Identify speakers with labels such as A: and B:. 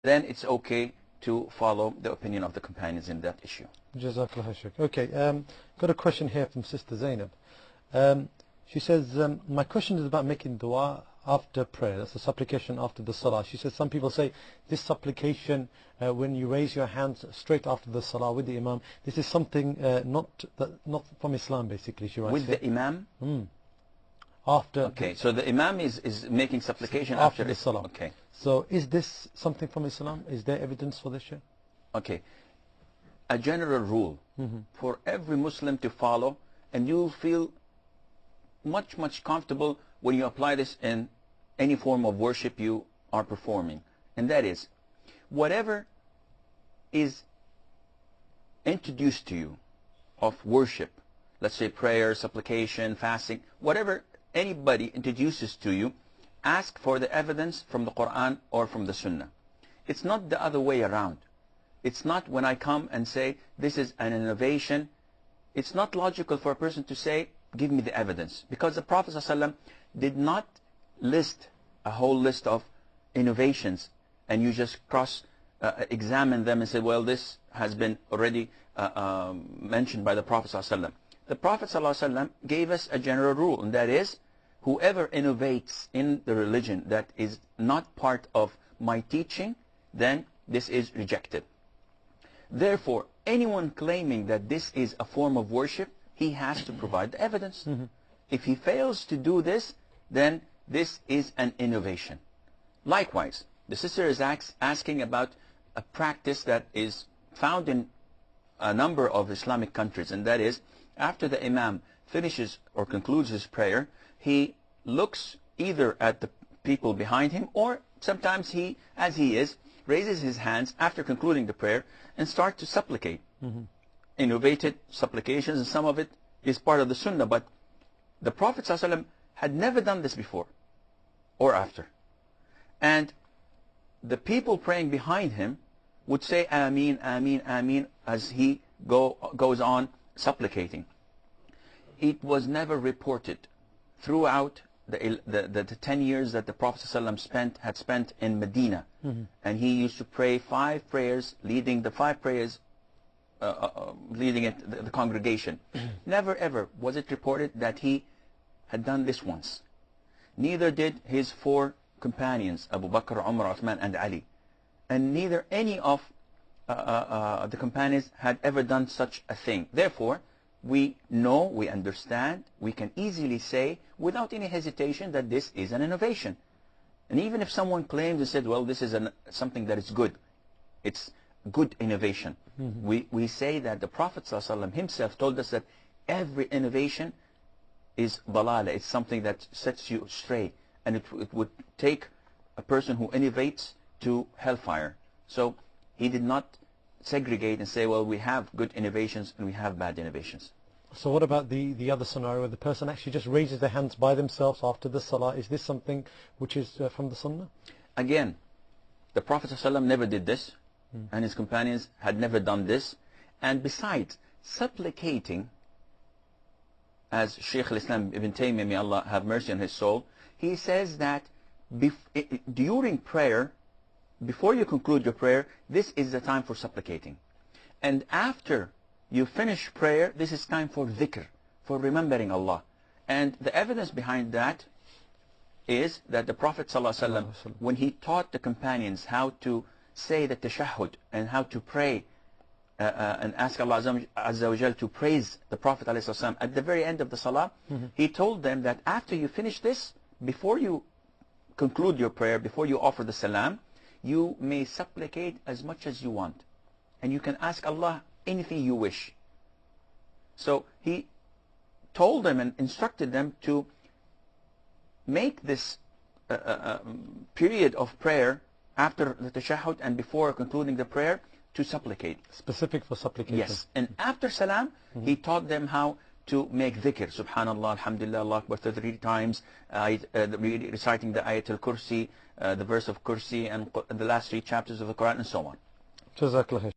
A: then it's okay to follow the opinion of the companions in that issue.
B: Jazakallah Shaykh. Okay, got a question here from Sister Zainab. She says, my question is about making dua after prayer. That's a supplication after the salah. She says some people say this supplication when you raise your hands straight after the salah with the imam, this is something not from Islam, basically. She writes
A: With
B: here.
A: the imam?
B: After.
A: Okay, so the imam is making supplication
B: after the salah.
A: Okay.
B: So is this something from Islam? Is there evidence for this, Shaykh?
A: Okay. A general rule for every Muslim to follow, and you'll feel much comfortable when you apply this in any form of worship you are performing, and that is, whatever is introduced to you of worship, let's say prayer, supplication, fasting, whatever anybody introduces to you, ask for the evidence from the Quran or from the Sunnah. It's not the other way around. It's not when I come and say this is an innovation. It's not logical for a person to say give me the evidence, because the Prophet ﷺ did not list a whole list of innovations and you just examine them and say, well, this has been already mentioned by the Prophet ﷺ. The Prophet ﷺ gave us a general rule, and that is, whoever innovates in the religion that is not part of my teaching, then this is rejected. Therefore, anyone claiming that this is a form of worship, he has to provide the evidence. If he fails to do this, then this is an innovation. Likewise, the sister is asking about a practice that is found in a number of Islamic countries, and that is, after the imam finishes or concludes his prayer, he looks either at the people behind him, or sometimes he, as he is, raises his hands after concluding the prayer and start to supplicate. Innovated supplications, and some of it is part of the Sunnah, but the Prophet ﷺ had never done this before or after. And the people praying behind him would say Ameen, Ameen, Ameen as he goes on supplicating. It was never reported throughout the 10 years that the Prophet ﷺ had spent in Medina, and he used to pray 5 prayers, leading the 5 prayers, leading the congregation. Never ever was it reported that he had done this once. Neither did his 4 companions, Abu Bakr, Umar, Uthman, and Ali, and neither any of the companions had ever done such a thing. Therefore, we know, we understand, we can easily say without any hesitation that this is an innovation. And even if someone claims and said, well, this is something that is good, it's good innovation, we say that the Prophet ﷺ himself told us that every innovation is dalala, it's something that sets you astray, and it would take a person who innovates to hellfire. So he did not segregate and say, well, we have good innovations and we have bad innovations.
B: So what about the other scenario where the person actually just raises their hands by themselves after the salah? Is this something which is from the Sunnah?
A: Again, the Prophet ﷺ never did this, and his companions had never done this. And besides, supplicating, as Shaykh al-Islam Ibn Taymiyyah, may Allah have mercy on his soul, he says that during prayer, before you conclude your prayer, this is the time for supplicating. And after you finish prayer, this is time for dhikr, for remembering Allah. And the evidence behind that is that the Prophet ﷺ, when he taught the companions how to say the tashahhud and how to pray and ask Allah Azza wa Jal to praise the Prophet ﷺ at the very end of the salah, he told them that after you finish this, before you conclude your prayer, before you offer the salam, you may supplicate as much as you want, and you can ask Allah anything you wish. So he told them and instructed them to make this period of prayer after the tashahhud and before concluding the prayer to supplicate.
B: Specific for supplication.
A: Yes. And after salam, he taught them how to make dhikr. Subhanallah, alhamdulillah, Allah Akbar 33 times, reciting the ayat al-Kursi, the verse of Kursi, and the last 3 chapters of the Quran, and so on.
B: Jazakallah.